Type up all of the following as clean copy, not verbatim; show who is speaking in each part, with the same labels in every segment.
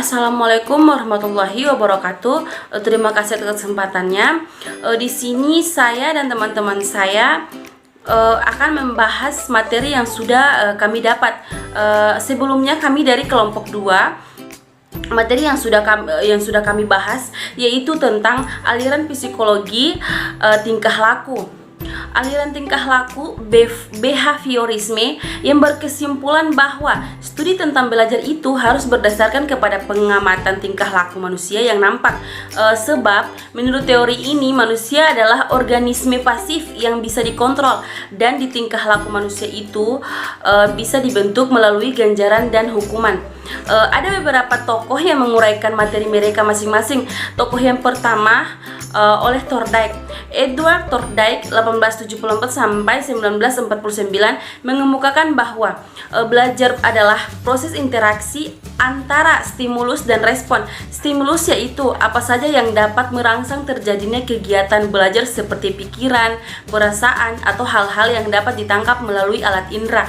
Speaker 1: Assalamualaikum warahmatullahi wabarakatuh. Terima kasih atas kesempatannya. Di sini saya dan teman-teman saya akan membahas materi yang sudah kami dapat. Sebelumnya kami dari kelompok 2, materi yang sudah kami bahas yaitu tentang aliran psikologi tingkah laku. Aliran tingkah laku behaviorisme yang berkesimpulan bahwa studi tentang belajar itu harus berdasarkan kepada pengamatan tingkah laku manusia yang nampak. Sebab menurut teori ini manusia adalah organisme pasif yang bisa dikontrol, dan di tingkah laku manusia itu bisa dibentuk melalui ganjaran dan hukuman. Ada beberapa tokoh yang menguraikan materi mereka masing-masing. Tokoh yang pertama oleh Thorndike. Edward Thorndike 1874 sampai 1949 mengemukakan bahwa belajar adalah proses interaksi antara stimulus dan respon. Stimulus yaitu apa saja yang dapat merangsang terjadinya kegiatan belajar seperti pikiran, perasaan, atau hal-hal yang dapat ditangkap melalui alat indera.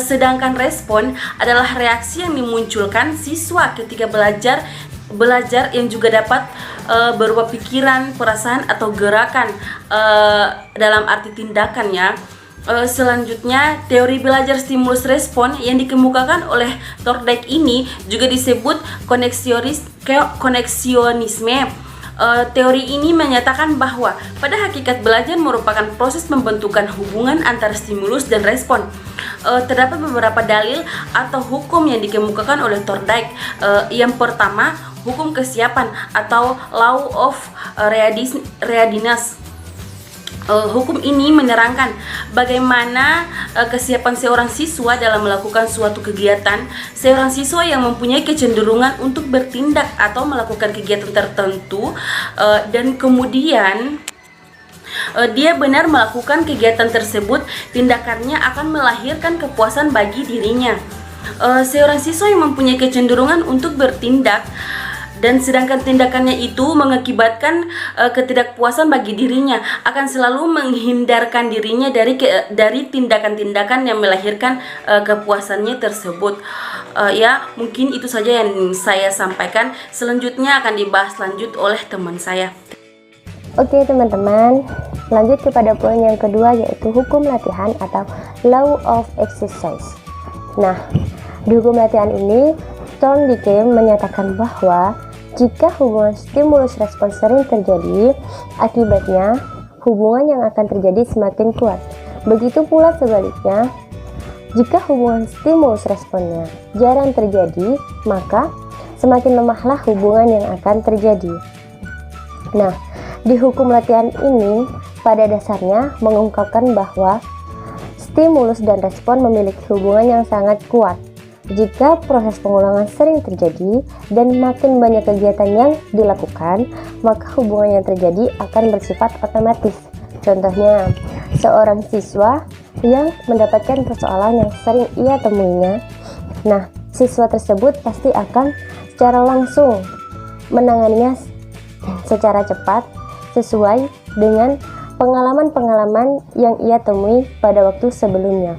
Speaker 1: Sedangkan respon adalah reaksi yang dimunculkan siswa ketika belajar yang juga dapat berupa pikiran, perasaan, atau gerakan dalam arti tindakannya. Selanjutnya, teori belajar stimulus respon yang dikemukakan oleh Thorndike ini juga disebut koneksionisme. Teori ini menyatakan bahwa pada hakikat belajar merupakan proses pembentukan hubungan antara stimulus dan respon. Terdapat beberapa dalil atau hukum yang dikemukakan oleh Thorndike. Yang pertama, hukum kesiapan atau law of readiness. Hukum ini menerangkan bagaimana kesiapan seorang siswa dalam melakukan suatu kegiatan. Seorang siswa yang mempunyai kecenderungan untuk bertindak atau melakukan kegiatan tertentu dan kemudian dia benar melakukan kegiatan tersebut, tindakannya akan melahirkan kepuasan bagi dirinya. Seorang siswa yang mempunyai kecenderungan untuk bertindak dan sedangkan tindakannya itu mengakibatkan ketidakpuasan bagi dirinya, akan selalu menghindarkan dirinya dari tindakan-tindakan yang melahirkan kepuasannya tersebut. Ya, mungkin itu saja yang saya sampaikan. Selanjutnya akan dibahas lanjut oleh teman saya.
Speaker 2: Oke teman-teman, lanjut kepada poin yang kedua, yaitu hukum latihan atau law of exercise. Nah, di hukum latihan ini Thorndike menyatakan bahwa jika hubungan stimulus respon sering terjadi, akibatnya hubungan yang akan terjadi semakin kuat. Begitu pula sebaliknya, jika hubungan stimulus responnya jarang terjadi, maka semakin lemahlah hubungan yang akan terjadi. Nah, di hukum latihan ini pada dasarnya mengungkapkan bahwa stimulus dan respon memiliki hubungan yang sangat kuat. Jika proses pengulangan sering terjadi dan makin banyak kegiatan yang dilakukan, maka hubungan yang terjadi akan bersifat otomatis. Contohnya, seorang siswa yang mendapatkan persoalan yang sering ia temuinya, nah, siswa tersebut pasti akan secara langsung menanganinya secara cepat sesuai dengan pengalaman-pengalaman yang ia temui pada waktu sebelumnya.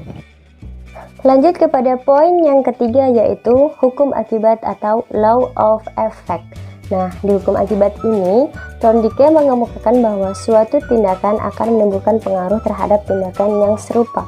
Speaker 2: Lanjut kepada poin yang ketiga, yaitu hukum akibat atau law of effect. Nah, di hukum akibat ini, Thorndike mengemukakan bahwa suatu tindakan akan menimbulkan pengaruh terhadap tindakan yang serupa.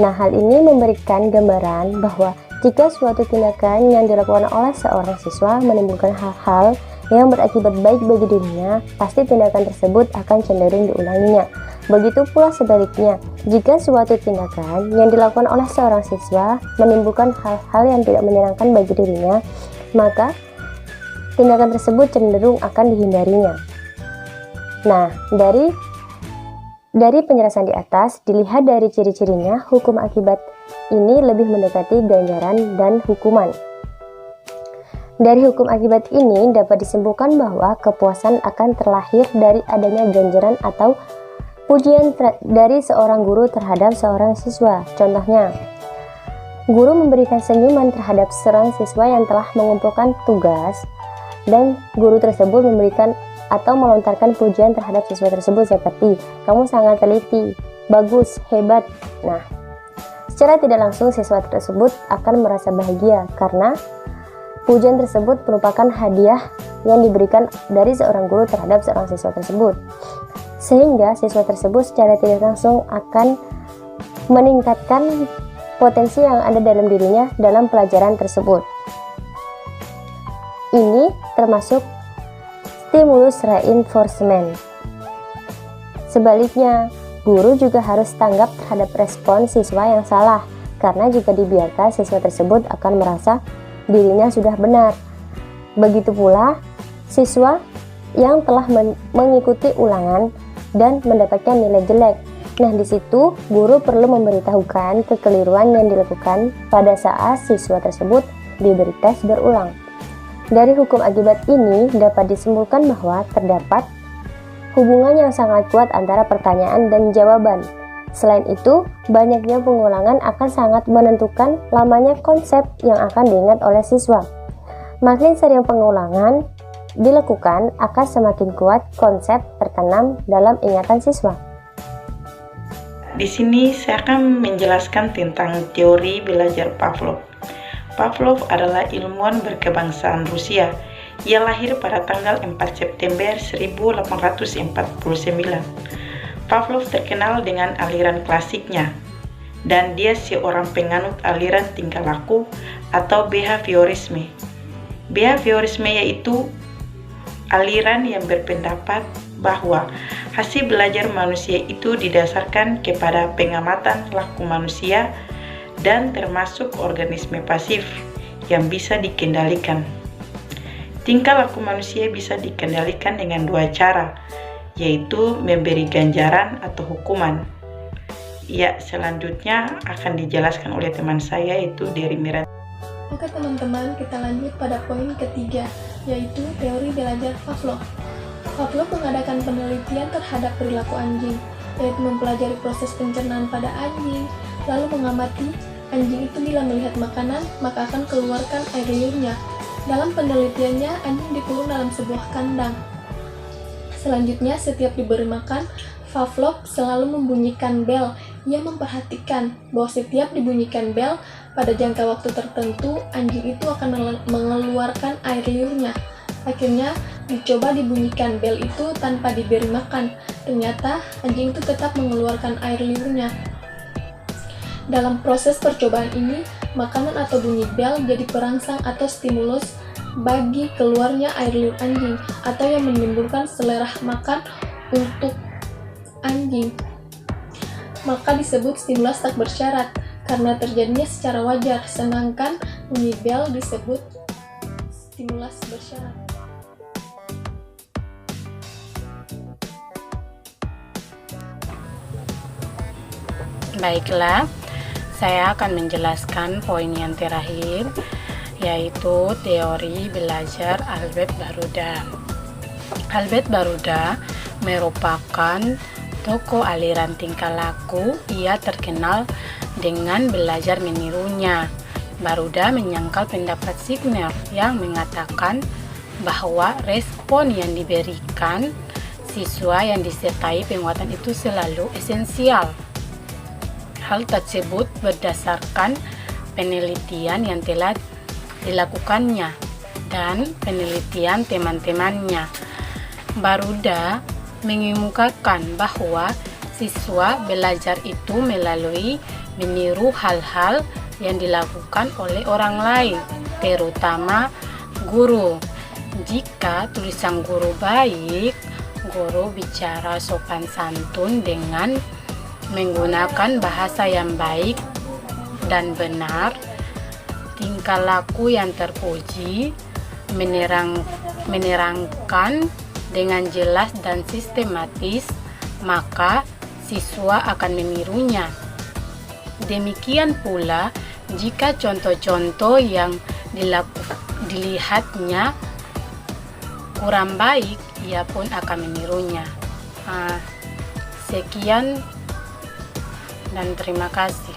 Speaker 2: Nah, hal ini memberikan gambaran bahwa jika suatu tindakan yang dilakukan oleh seorang siswa menimbulkan hal-hal yang berakibat baik bagi dirinya, pasti tindakan tersebut akan cenderung diulanginya. Begitu pula sebaliknya, jika suatu tindakan yang dilakukan oleh seorang siswa menimbulkan hal-hal yang tidak menyenangkan bagi dirinya, maka tindakan tersebut cenderung akan dihindarinya. Nah, dari penjelasan di atas, dilihat dari ciri-cirinya, hukum akibat ini lebih mendekati ganjaran dan hukuman. Dari hukum akibat ini dapat disimpulkan bahwa kepuasan akan terlahir dari adanya ganjaran atau pujian dari seorang guru terhadap seorang siswa. Contohnya, guru memberikan senyuman terhadap seorang siswa yang telah mengumpulkan tugas, dan guru tersebut memberikan atau melontarkan pujian terhadap siswa tersebut seperti, "Kamu sangat teliti, bagus, hebat." Nah, secara tidak langsung siswa tersebut akan merasa bahagia karena Pujian tersebut merupakan hadiah yang diberikan dari seorang guru terhadap seorang siswa tersebut, sehingga siswa tersebut secara tidak langsung akan meningkatkan potensi yang ada dalam dirinya dalam pelajaran tersebut. Ini termasuk stimulus reinforcement. Sebaliknya, guru juga harus tanggap terhadap respon siswa yang salah, karena jika dibiarkan, siswa tersebut akan merasa dirinya sudah benar. Begitu pula siswa yang telah mengikuti ulangan dan mendapatkan nilai jelek. Nah, di situ guru perlu memberitahukan kekeliruan yang dilakukan pada saat siswa tersebut diberi tes berulang. Dari hukum akibat ini dapat disimpulkan bahwa terdapat hubungan yang sangat kuat antara pertanyaan dan jawaban. Selain itu, banyaknya pengulangan akan sangat menentukan lamanya konsep yang akan diingat oleh siswa. Makin sering pengulangan dilakukan, akan semakin kuat konsep tertanam dalam ingatan siswa.
Speaker 3: Di sini saya akan menjelaskan tentang teori belajar Pavlov. Pavlov adalah ilmuwan berkebangsaan Rusia. Ia lahir pada tanggal 4 September 1849. Pavlov terkenal dengan aliran klasiknya, dan dia seorang penganut aliran tingkah laku atau behaviorisme. Behaviorisme yaitu aliran yang berpendapat bahwa hasil belajar manusia itu didasarkan kepada pengamatan laku manusia dan termasuk organisme pasif yang bisa dikendalikan. Tingkah laku manusia bisa dikendalikan dengan dua cara, yaitu memberi ganjaran atau hukuman. Ya, selanjutnya akan dijelaskan oleh teman saya, yaitu dari Miran.
Speaker 4: Oke teman-teman, kita lanjut pada poin ketiga, yaitu teori belajar Pavlov. Pavlov mengadakan penelitian terhadap perilaku anjing, yaitu mempelajari proses pencernaan pada anjing, lalu mengamati anjing itu bila melihat makanan, maka akan keluarkan air liurnya. Dalam penelitiannya, anjing dikurung dalam sebuah kandang. Selanjutnya, setiap diberi makan, Pavlov selalu membunyikan bel. Ia memperhatikan bahwa setiap dibunyikan bel, pada jangka waktu tertentu, anjing itu akan mengeluarkan air liurnya. Akhirnya, dicoba dibunyikan bel itu tanpa diberi makan. Ternyata, anjing itu tetap mengeluarkan air liurnya. Dalam proses percobaan ini, makanan atau bunyi bel jadi perangsang atau stimulus bagi keluarnya air liur anjing, atau yang menimbulkan selera makan untuk anjing. Maka disebut stimulus tak bersyarat, karena terjadinya secara wajar, sedangkan bunyi bel disebut stimulus bersyarat.
Speaker 5: Baiklah, saya akan menjelaskan poin yang terakhir, yaitu teori belajar Albert Baruda. Albert Baruda merupakan tokoh aliran tingkah laku. Ia terkenal dengan belajar menirunya. Baruda menyangkal pendapat Signer yang mengatakan bahwa respon yang diberikan siswa yang disertai penguatan itu selalu esensial. Hal tersebut berdasarkan penelitian yang telah dilakukannya dan penelitian teman-temannya. Baruda mengemukakan bahwa siswa belajar itu melalui meniru hal-hal yang dilakukan oleh orang lain, terutama guru. Jika tulisan guru baik, guru bicara sopan santun dengan menggunakan bahasa yang baik dan benar, tingkah laku yang terpuji, menerangkan dengan jelas dan sistematis, maka siswa akan menirunya. Demikian pula jika contoh-contoh yang dilihatnya kurang baik, ia pun akan menirunya. Sekian dan terima kasih.